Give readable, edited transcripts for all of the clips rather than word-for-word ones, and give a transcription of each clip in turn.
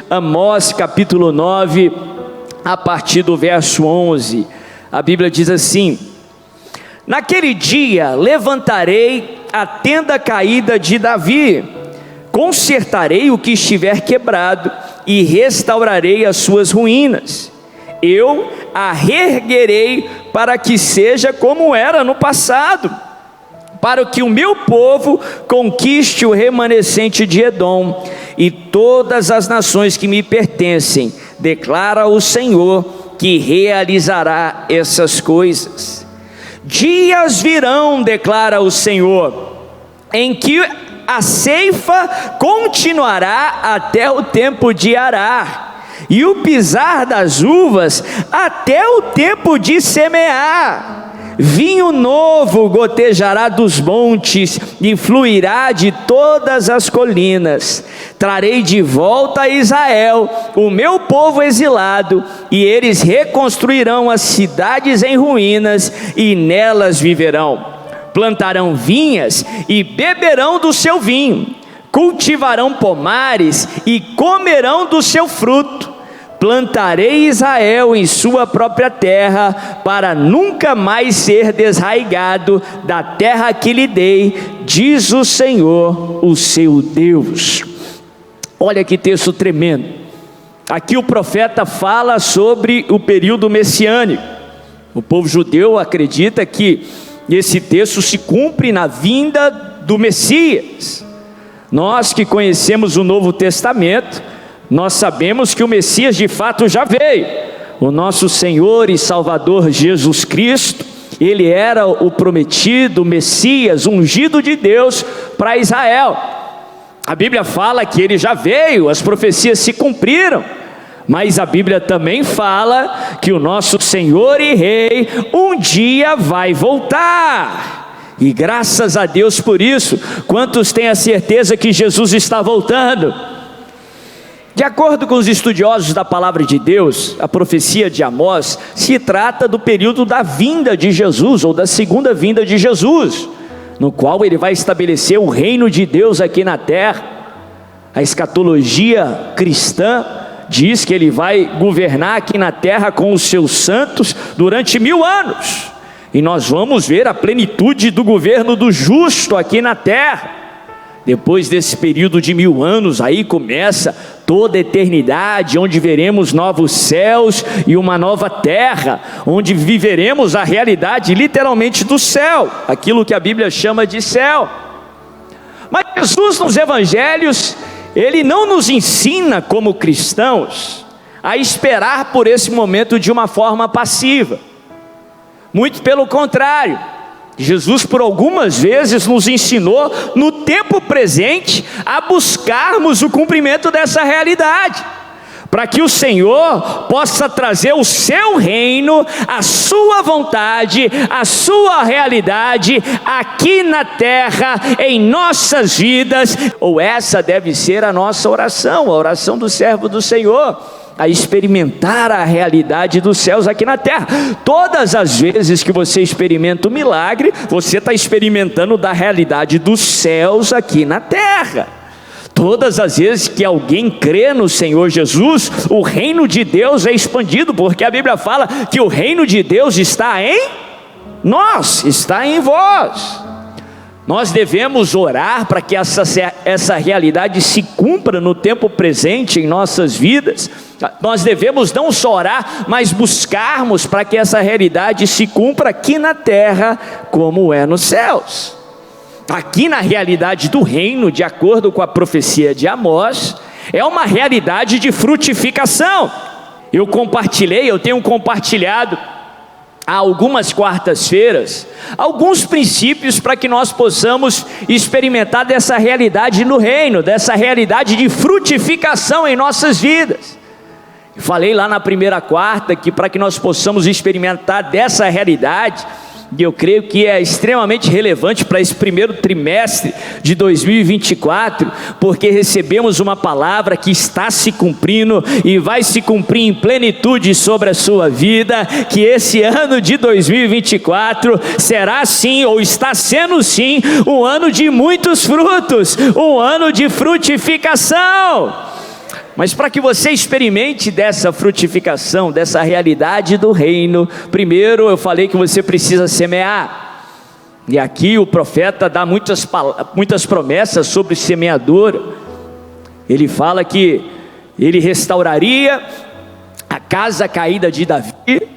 Amós capítulo 9, a partir do verso 11. A Bíblia diz assim: naquele dia levantarei a tenda caída de Davi, consertarei o que estiver quebrado e restaurarei as suas ruínas. Eu a reerguerei para que seja como era no passado, para que o meu povo conquiste o remanescente de Edom e todas as nações que me pertencem, declara o Senhor, que realizará essas coisas. Dias virão, declara o Senhor, em que a ceifa continuará até o tempo de arar, e o pisar das uvas até o tempo de semear. Vinho novo gotejará dos montes e fluirá de todas as colinas. Trarei de volta a Israel, o meu povo exilado, e eles reconstruirão as cidades em ruínas e nelas viverão. Plantarão vinhas e beberão do seu vinho, cultivarão pomares e comerão do seu fruto. Plantarei Israel em sua própria terra, para nunca mais ser desraigado da terra que lhe dei, diz o Senhor, o seu Deus. Olha que texto tremendo. Aqui o profeta fala sobre o período messiânico. O povo judeu acredita que esse texto se cumpre na vinda do Messias. Nós que conhecemos o Novo Testamento, nós sabemos que o Messias de fato já veio. O nosso Senhor e Salvador Jesus Cristo, Ele era o prometido, o Messias, ungido de Deus para Israel. A Bíblia fala que Ele já veio, as profecias se cumpriram. Mas a Bíblia também fala que o nosso Senhor e Rei um dia vai voltar. E graças a Deus por isso. Quantos têm a certeza que Jesus está voltando? De acordo com os estudiosos da palavra de Deus, a profecia de Amós se trata do período da vinda de Jesus, ou da segunda vinda de Jesus, no qual Ele vai estabelecer o reino de Deus aqui na terra. A escatologia cristã diz que Ele vai governar aqui na terra com os seus santos durante 1000 anos, e nós vamos ver a plenitude do governo do justo aqui na terra. Depois desse período de 1000 anos, aí começa toda a eternidade, onde veremos novos céus e uma nova terra, onde viveremos a realidade literalmente do céu, aquilo que a Bíblia chama de céu. Mas Jesus nos evangelhos, Ele não nos ensina como cristãos a esperar por esse momento de uma forma passiva. Muito pelo contrário, Jesus por algumas vezes nos ensinou no tempo presente a buscarmos o cumprimento dessa realidade, para que o Senhor possa trazer o seu reino, a sua vontade, a sua realidade aqui na terra, em nossas vidas. Ou essa deve ser a nossa oração, a oração do servo do Senhor, a experimentar a realidade dos céus aqui na terra. Todas as vezes que você experimenta o milagre, você está experimentando da realidade dos céus aqui na terra. Todas as vezes que alguém crê no Senhor Jesus, o reino de Deus é expandido, porque a Bíblia fala que o reino de Deus está em nós, está em vós. Nós devemos orar para que essa realidade se cumpra no tempo presente em nossas vidas. Nós devemos não só orar, mas buscarmos para que essa realidade se cumpra aqui na terra, como é nos céus. Aqui na realidade do reino, de acordo com a profecia de Amós, é uma realidade de frutificação. Eu tenho compartilhado há algumas quartas-feiras alguns princípios para que nós possamos experimentar dessa realidade no reino, dessa realidade de frutificação em nossas vidas. Falei lá na primeira quarta que para que nós possamos experimentar dessa realidade, e eu creio que é extremamente relevante para esse primeiro trimestre de 2024, porque recebemos uma palavra que está se cumprindo e vai se cumprir em plenitude sobre a sua vida, que esse ano de 2024 será sim, ou está sendo sim, um ano de muitos frutos, um ano de frutificação. Mas para que você experimente dessa frutificação, dessa realidade do reino, primeiro eu falei que você precisa semear. E aqui o profeta dá muitas promessas sobre o semeador. Ele fala que ele restauraria a casa caída de Davi,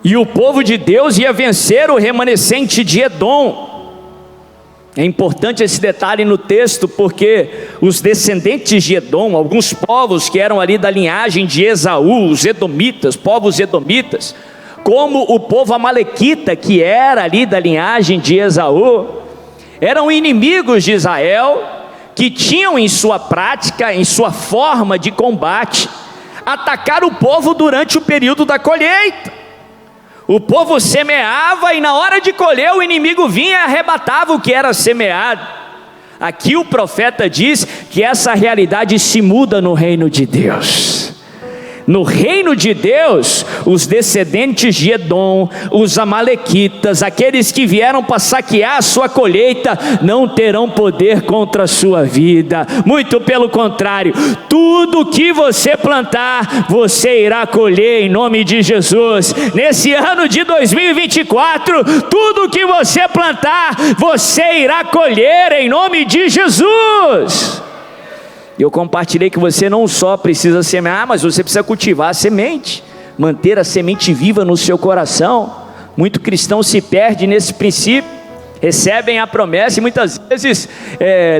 e o povo de Deus ia vencer o remanescente de Edom. É importante esse detalhe no texto, porque os descendentes de Edom, alguns povos que eram ali da linhagem de Esaú, os edomitas, povos edomitas, como o povo amalequita, que era ali da linhagem de Esaú, eram inimigos de Israel, que tinham em sua prática, em sua forma de combate, atacar o povo durante o período da colheita. O povo semeava e na hora de colher o inimigo vinha e arrebatava o que era semeado. Aqui o profeta diz que essa realidade se muda no reino de Deus. No reino de Deus, os descendentes de Edom, os amalequitas, aqueles que vieram para saquear a sua colheita, não terão poder contra a sua vida. Muito pelo contrário, tudo que você plantar, você irá colher em nome de Jesus. Nesse ano de 2024, tudo que você plantar, você irá colher em nome de Jesus. Eu compartilhei que você não só precisa semear, mas você precisa cultivar a semente, manter a semente viva no seu coração. Muito cristão se perde nesse princípio, recebem a promessa e muitas vezes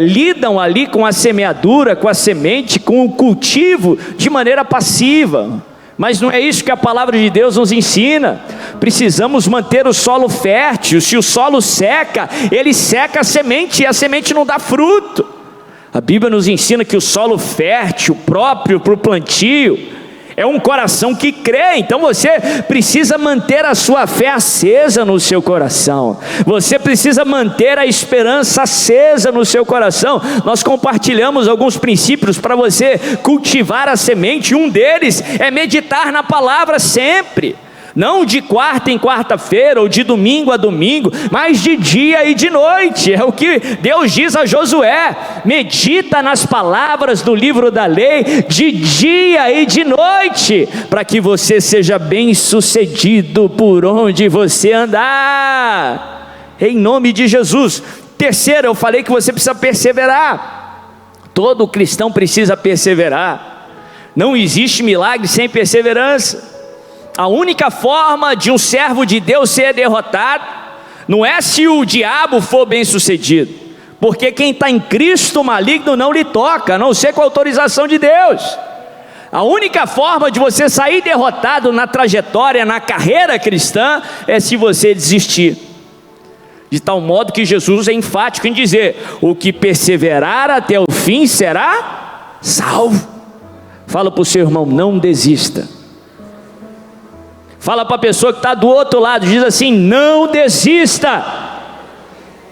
lidam ali com a semeadura, com a semente, com o cultivo de maneira passiva. Mas não é isso que a palavra de Deus nos ensina. Precisamos manter o solo fértil. Se o solo seca, ele seca a semente e a semente não dá fruto. A Bíblia nos ensina que o solo fértil, próprio para o plantio, é um coração que crê. Então você precisa manter a sua fé acesa no seu coração. Você precisa manter a esperança acesa no seu coração. Nós compartilhamos alguns princípios para você cultivar a semente. Um deles é meditar na palavra sempre. Não de quarta em quarta-feira ou de domingo a domingo, mas de dia e de noite. É o que Deus diz a Josué: medita nas palavras do livro da lei de dia e de noite, para que você seja bem sucedido por onde você andar, em nome de Jesus. Terceiro, eu falei que você precisa perseverar. Todo cristão precisa perseverar. Não existe milagre sem perseverança. A única forma de um servo de Deus ser derrotado não é se o diabo for bem sucedido, porque quem está em Cristo, o maligno não lhe toca, a não ser com a autorização de Deus. A única forma de você sair derrotado na trajetória, na carreira cristã, é se você desistir. De tal modo que Jesus é enfático em dizer: o que perseverar até o fim será salvo. Fala para o seu irmão: não desista. Fala para a pessoa que está do outro lado, diz assim: não desista.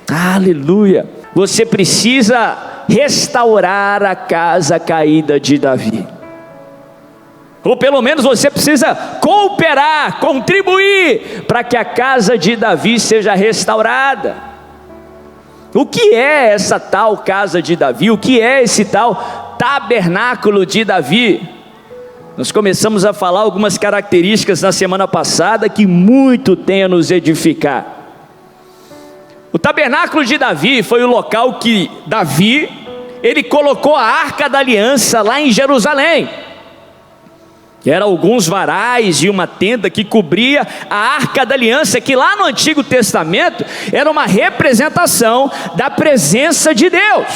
Aleluia. Você precisa restaurar a casa caída de Davi, ou pelo menos você precisa cooperar, contribuir para que a casa de Davi seja restaurada. O que é essa tal casa de Davi? O que é esse tal tabernáculo de Davi? Nós começamos a falar algumas características na semana passada que muito tem a nos edificar. O tabernáculo de Davi foi o local que Davi, ele colocou a arca da aliança lá em Jerusalém. Eram alguns varais e uma tenda que cobria a arca da aliança, que lá no Antigo Testamento era uma representação da presença de Deus.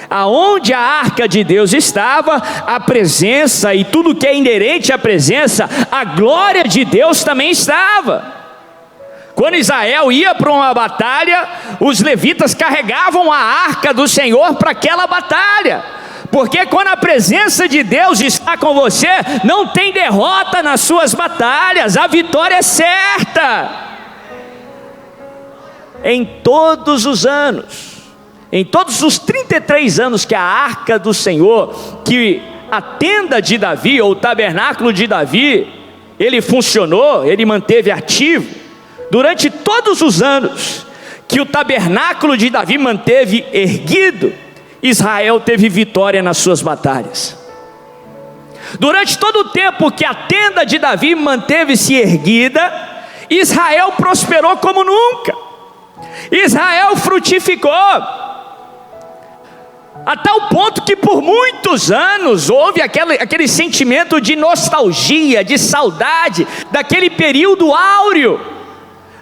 Aonde a arca de Deus estava, a presença e tudo que é inerente à presença, a glória de Deus também estava. Quando Israel ia para uma batalha, os levitas carregavam a arca do Senhor para aquela batalha, porque quando a presença de Deus está com você, não tem derrota nas suas batalhas, a vitória é certa. Em todos os anos, em todos os 33 anos que a arca do Senhor, que a tenda de Davi, ou o tabernáculo de Davi, ele funcionou, ele manteve ativo, durante todos os anos que o tabernáculo de Davi manteve erguido, Israel teve vitória nas suas batalhas. Durante todo o tempo que a tenda de Davi manteve-se erguida, Israel prosperou como nunca. Israel frutificou, a tal ponto que por muitos anos houve aquele sentimento de nostalgia, de saudade, daquele período áureo,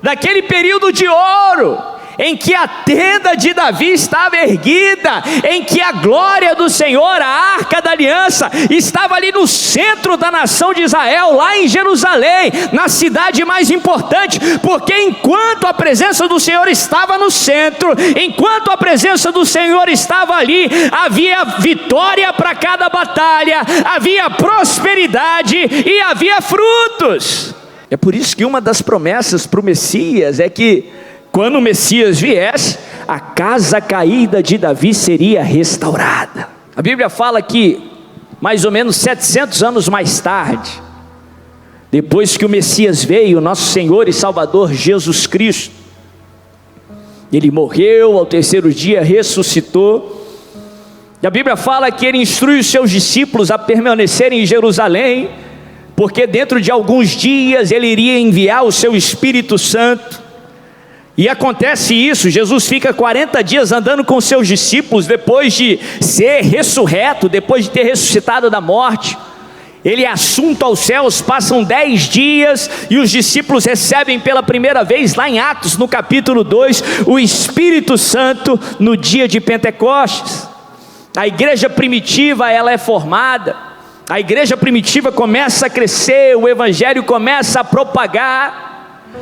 daquele período de ouro, em que a tenda de Davi estava erguida, em que a glória do Senhor, a arca da aliança, estava ali no centro da nação de Israel, lá em Jerusalém, na cidade mais importante, porque enquanto a presença do Senhor estava no centro, enquanto a presença do Senhor estava ali, havia vitória para cada batalha, havia prosperidade e havia frutos. É por isso que uma das promessas para o Messias é que, quando o Messias viesse, a casa caída de Davi seria restaurada. A Bíblia fala que, mais ou menos 700 anos mais tarde, depois que o Messias veio, nosso Senhor e Salvador Jesus Cristo, ele morreu, ao terceiro dia ressuscitou, e a Bíblia fala que ele instrui os seus discípulos a permanecerem em Jerusalém, porque dentro de alguns dias ele iria enviar o seu Espírito Santo. E acontece isso, Jesus fica 40 dias andando com seus discípulos, depois de ser ressurreto, depois de ter ressuscitado da morte. Ele é assunto aos céus, passam 10 dias, e os discípulos recebem pela primeira vez, lá em Atos, no capítulo 2, o Espírito Santo, no dia de Pentecostes. A igreja primitiva, ela é formada, a igreja primitiva começa a crescer, o evangelho começa a propagar,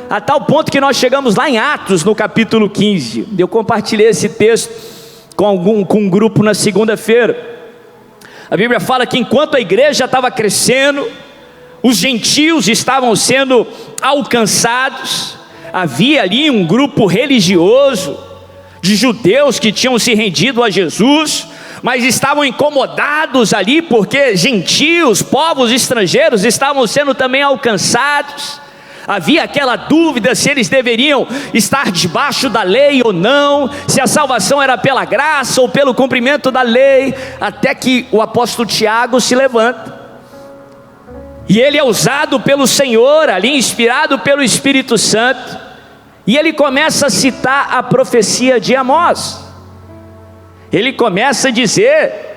a tal ponto que nós chegamos lá em Atos, no capítulo 15. Eu compartilhei esse texto com um grupo na segunda-feira. A Bíblia fala que enquanto a igreja estava crescendo, os gentios estavam sendo alcançados, havia ali um grupo religioso, de judeus que tinham se rendido a Jesus, mas estavam incomodados ali, porque gentios, povos estrangeiros estavam sendo também alcançados. Havia aquela dúvida se eles deveriam estar debaixo da lei ou não, se a salvação era pela graça ou pelo cumprimento da lei, até que o apóstolo Tiago se levanta, e ele é usado pelo Senhor, ali inspirado pelo Espírito Santo, e ele começa a citar a profecia de Amós. Ele começa a dizer,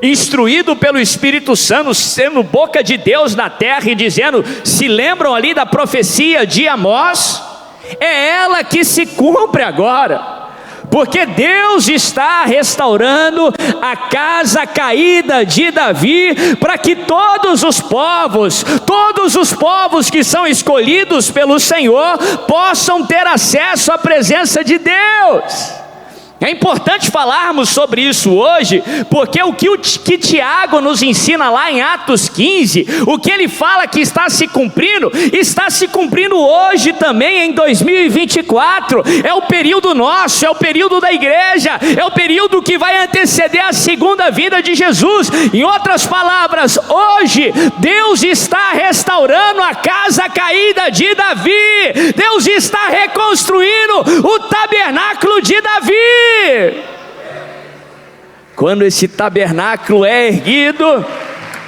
instruído pelo Espírito Santo, sendo boca de Deus na terra, e dizendo: se lembram ali da profecia de Amós? É ela que se cumpre agora, porque Deus está restaurando a casa caída de Davi, para que todos os povos que são escolhidos pelo Senhor, possam ter acesso à presença de Deus. É importante falarmos sobre isso hoje, porque o que Tiago nos ensina lá em Atos 15, o que ele fala que está se cumprindo hoje também em 2024, é o período nosso, é o período da igreja, é o período que vai anteceder a segunda vinda de Jesus. Em outras palavras, hoje Deus está restaurando a casa caída de Davi, Deus está reconstruindo o tabernáculo de Davi. Quando esse tabernáculo é erguido,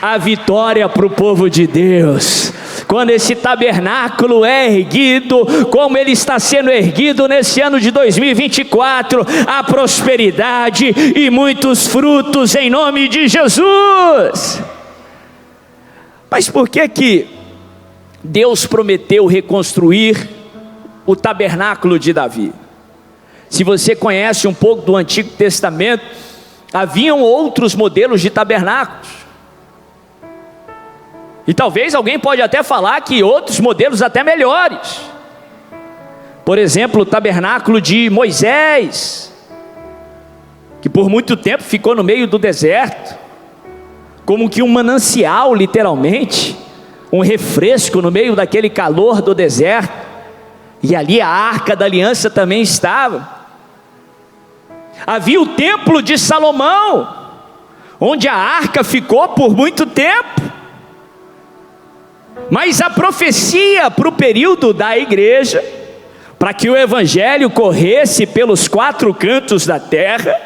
a vitória para o povo de Deus. Quando esse tabernáculo é erguido, como ele está sendo erguido nesse ano de 2024, a prosperidade e muitos frutos em nome de Jesus. Mas por que Deus prometeu reconstruir o tabernáculo de Davi? Se você conhece um pouco do Antigo Testamento, haviam outros modelos de tabernáculos. E talvez alguém pode até falar que outros modelos até melhores. Por exemplo, o tabernáculo de Moisés, que por muito tempo ficou no meio do deserto, como que um manancial literalmente, um refresco no meio daquele calor do deserto. E ali a arca da aliança também estava. Havia o templo de Salomão, onde a arca ficou por muito tempo. Mas a profecia para o período da igreja, para que o evangelho corresse pelos 4 cantos da terra,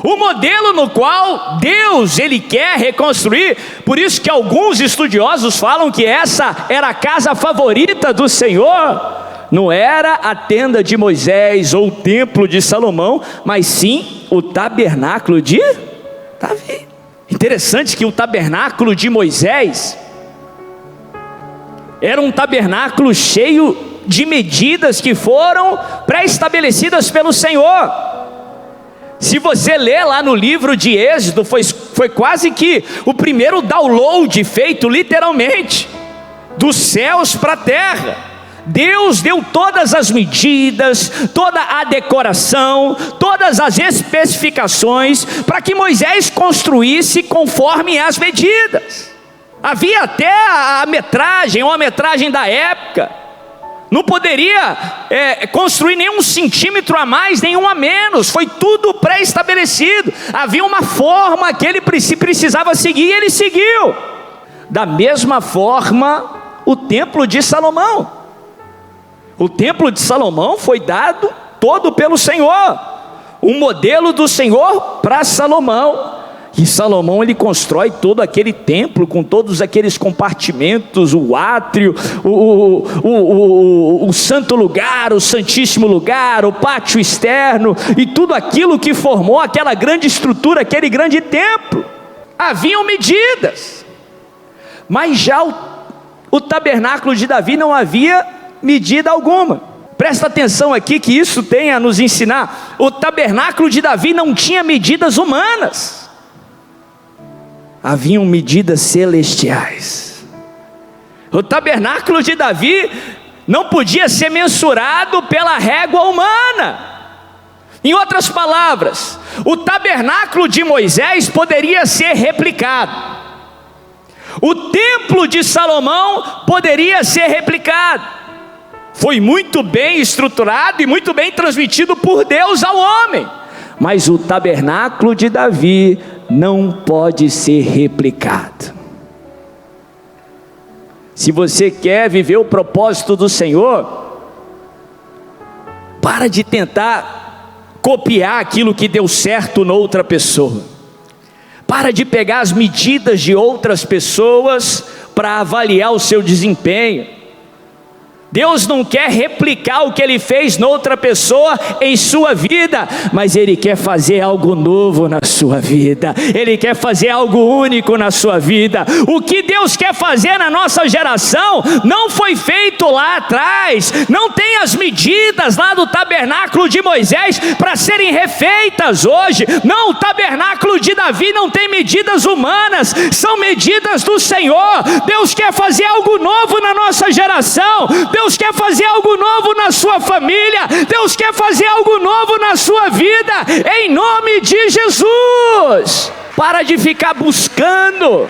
o modelo no qual Deus ele quer reconstruir. Por isso que alguns estudiosos falam que essa era a casa favorita do Senhor. Não era a tenda de Moisés ou o templo de Salomão, mas sim o tabernáculo de Davi. Interessante que o tabernáculo de Moisés era um tabernáculo cheio de medidas que foram pré-estabelecidas pelo Senhor. Se você ler lá no livro de Êxodo, foi quase que o primeiro download feito literalmente dos céus para a terra. Deus deu todas as medidas, toda a decoração, todas as especificações para que Moisés construísse conforme as medidas. Havia até a metragem, ou a metragem da época. Não poderia construir nenhum centímetro a mais, nenhum a menos. Foi tudo pré-estabelecido. Havia uma forma que ele precisava seguir e ele seguiu. Da mesma forma, o templo de Salomão. O templo de Salomão foi dado todo pelo Senhor. Um modelo do Senhor para Salomão. E Salomão ele constrói todo aquele templo com todos aqueles compartimentos, o átrio, o santo lugar, o santíssimo lugar, o pátio externo e tudo aquilo que formou aquela grande estrutura, aquele grande templo. Haviam medidas, mas já o tabernáculo de Davi não havia medida alguma. Presta atenção aqui que isso tem a nos ensinar. O tabernáculo de Davi não tinha medidas humanas. Haviam medidas celestiais. O tabernáculo de Davi não podia ser mensurado pela régua humana. Em outras palavras, o tabernáculo de Moisés poderia ser replicado. O templo de Salomão poderia ser replicado. Foi muito bem estruturado e muito bem transmitido por Deus ao homem. Mas o tabernáculo de Davi não pode ser replicado. Se você quer viver o propósito do Senhor, para de tentar copiar aquilo que deu certo noutra pessoa. Para de pegar as medidas de outras pessoas para avaliar o seu desempenho. Deus não quer replicar o que Ele fez noutra pessoa em sua vida, mas Ele quer fazer algo novo na sua vida. Ele quer fazer algo único na sua vida. O que Deus quer fazer na nossa geração não foi feito lá atrás. Não tem as medidas lá do tabernáculo de Moisés para serem refeitas hoje. Não, o tabernáculo de Davi não tem medidas humanas, são medidas do Senhor. Deus quer fazer algo novo na nossa geração. Deus quer fazer algo novo na sua família. Deus quer fazer algo novo na sua vida, em nome de Jesus. Para de ficar buscando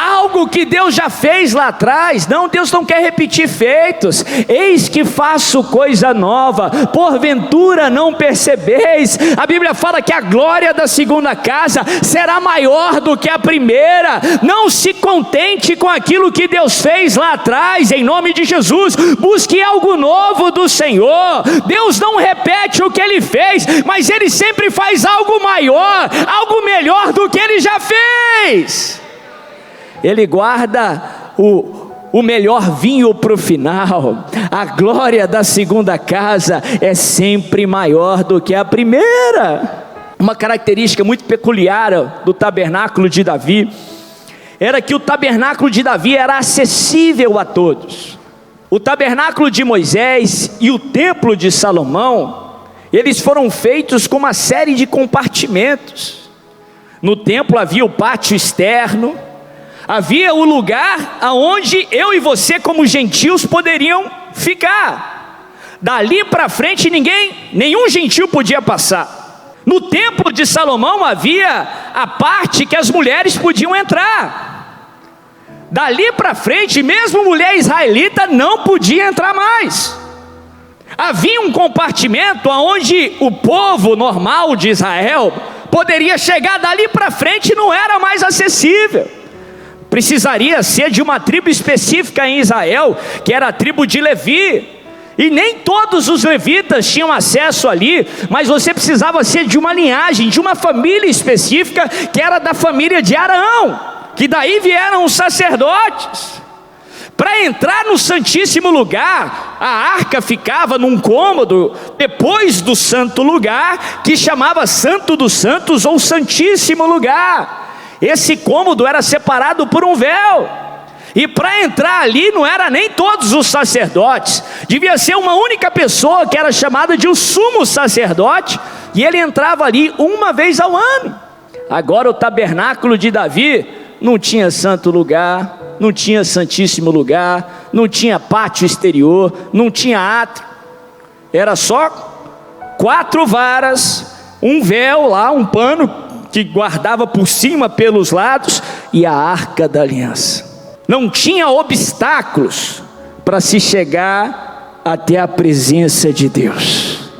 algo que Deus já fez lá atrás. Não, Deus não quer repetir feitos. Eis que faço coisa nova, porventura não percebeis. A Bíblia fala que a glória da segunda casa será maior do que a primeira. Não se contente com aquilo que Deus fez lá atrás, em nome de Jesus. Busque algo novo do Senhor. Deus não repete o que Ele fez, mas Ele sempre faz algo maior, algo melhor do que Ele já fez. Ele guarda o melhor vinho para o final. A glória da segunda casa é sempre maior do que a primeira. Uma característica muito peculiar do tabernáculo de Davi era que o tabernáculo de Davi era acessível a todos. O tabernáculo de Moisés e o templo de Salomão, eles foram feitos com uma série de compartimentos. No templo havia o pátio externo, havia o lugar aonde eu e você como gentios poderiam ficar. Dali para frente nenhum gentio podia passar. No templo de Salomão havia a parte que as mulheres podiam entrar. Dali para frente, mesmo mulher israelita não podia entrar mais. Havia um compartimento aonde o povo normal de Israel poderia chegar. Dali para frente não era mais acessível. Precisaria ser de uma tribo específica em Israel, que era a tribo de Levi. E nem todos os levitas tinham acesso ali, mas você precisava ser de uma linhagem, de uma família específica, que era da família de Arão, que daí vieram os sacerdotes. Para entrar no Santíssimo Lugar, a arca ficava num cômodo depois do Santo Lugar, que chamava Santo dos Santos ou Santíssimo Lugar. Esse cômodo era separado por um véu. E para entrar ali não era nem todos os sacerdotes, devia ser uma única pessoa que era chamada de o sumo sacerdote, e ele entrava ali uma vez ao ano. Agora o tabernáculo de Davi não tinha santo lugar, não tinha santíssimo lugar, não tinha pátio exterior, não tinha átrio, era só 4 varas, um véu lá, um pano que guardava por cima pelos lados, e a arca da aliança. Não tinha obstáculos para se chegar até a presença de Deus.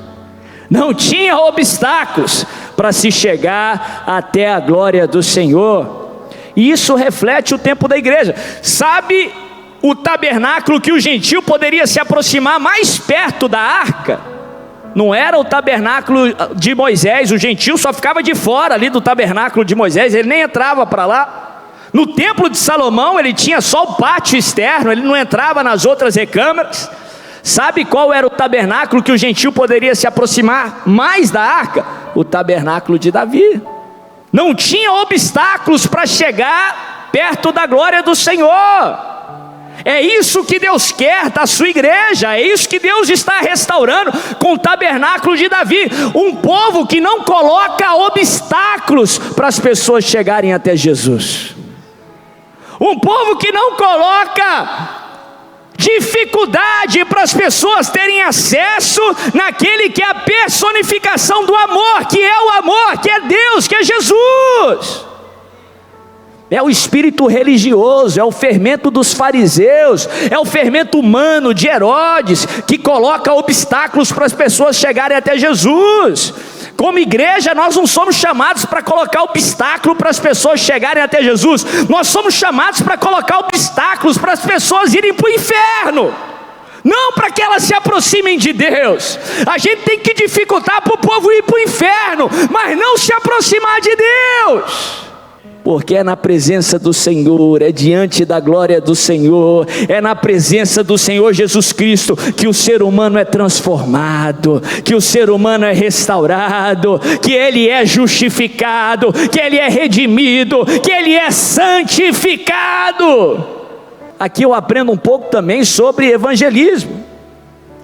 Não tinha obstáculos para se chegar até a glória do Senhor. E isso reflete o tempo da igreja. Sabe o tabernáculo que o gentil poderia se aproximar mais perto da arca? Não era o tabernáculo de Moisés. O gentil só ficava de fora ali do tabernáculo de Moisés, ele nem entrava para lá. No templo de Salomão ele tinha só o pátio externo, ele não entrava nas outras recâmaras. Sabe qual era o tabernáculo que o gentil poderia se aproximar mais da arca? O tabernáculo de Davi. Não tinha obstáculos para chegar perto da glória do Senhor. É isso que Deus quer da sua igreja, é isso que Deus está restaurando com o tabernáculo de Davi. Um povo que não coloca obstáculos para as pessoas chegarem até Jesus. Um povo que não coloca dificuldade para as pessoas terem acesso naquele que é a personificação do amor, que é o amor, que é Deus, que é Jesus. É o espírito religioso, é o fermento dos fariseus, é o fermento humano de Herodes, que coloca obstáculos para as pessoas chegarem até Jesus. Como igreja, nós não somos chamados para colocar obstáculo para as pessoas chegarem até Jesus. Nós somos chamados para colocar obstáculos para as pessoas irem para o inferno, não para que elas se aproximem de Deus. A gente tem que dificultar para o povo ir para o inferno, mas não se aproximar de Deus. Porque é na presença do Senhor, é diante da glória do Senhor, é na presença do Senhor Jesus Cristo que o ser humano é transformado, que o ser humano é restaurado, que ele é justificado, que ele é redimido, que ele é santificado. Aqui eu aprendo um pouco também sobre evangelismo,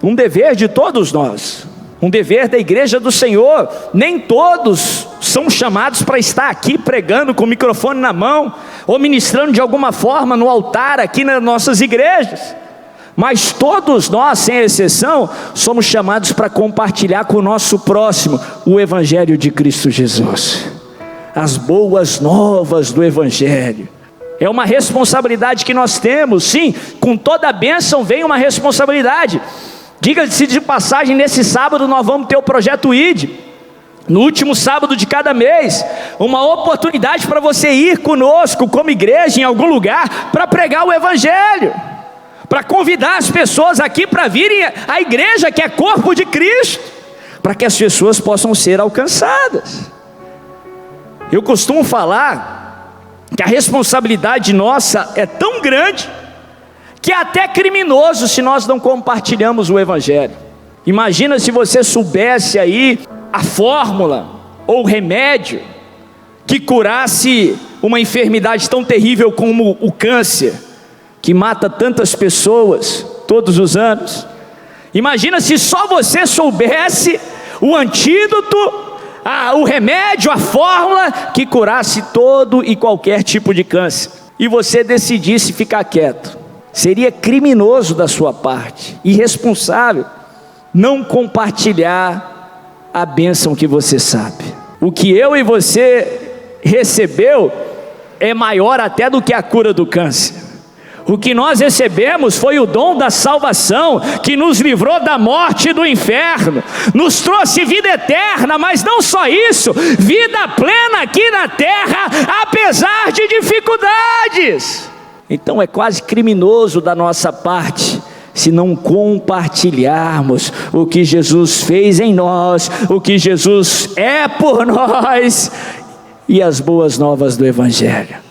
um dever de todos nós, um dever da igreja do Senhor. Nem todos são chamados para estar aqui pregando com o microfone na mão, ou ministrando de alguma forma no altar aqui nas nossas igrejas, mas todos nós, sem exceção, somos chamados para compartilhar com o nosso próximo o evangelho de Cristo Jesus, as boas novas do evangelho. É uma responsabilidade que nós temos, sim, com toda a bênção vem uma responsabilidade. Diga-se de passagem, nesse sábado nós vamos ter o projeto ID, no último sábado de cada mês, uma oportunidade para você ir conosco como igreja em algum lugar, para pregar o evangelho, para convidar as pessoas aqui para virem à igreja que é corpo de Cristo, para que as pessoas possam ser alcançadas. Eu costumo falar que a responsabilidade nossa é tão grande, que é até criminoso se nós não compartilhamos o evangelho. Imagina se você soubesse aí a fórmula ou remédio que curasse uma enfermidade tão terrível como o câncer, que mata tantas pessoas todos os anos. Imagina se só você soubesse o antídoto, o remédio, a fórmula que curasse todo e qualquer tipo de câncer, e você decidisse ficar quieto. Seria criminoso da sua parte, irresponsável, não compartilhar a bênção que você sabe. O que eu e você recebeu é maior até do que a cura do câncer. O que nós recebemos foi o dom da salvação, que nos livrou da morte e do inferno, nos trouxe vida eterna, mas não só isso, vida plena aqui na terra, apesar de dificuldades. Então é quase criminoso da nossa parte se não compartilharmos o que Jesus fez em nós, o que Jesus é por nós e as boas novas do Evangelho.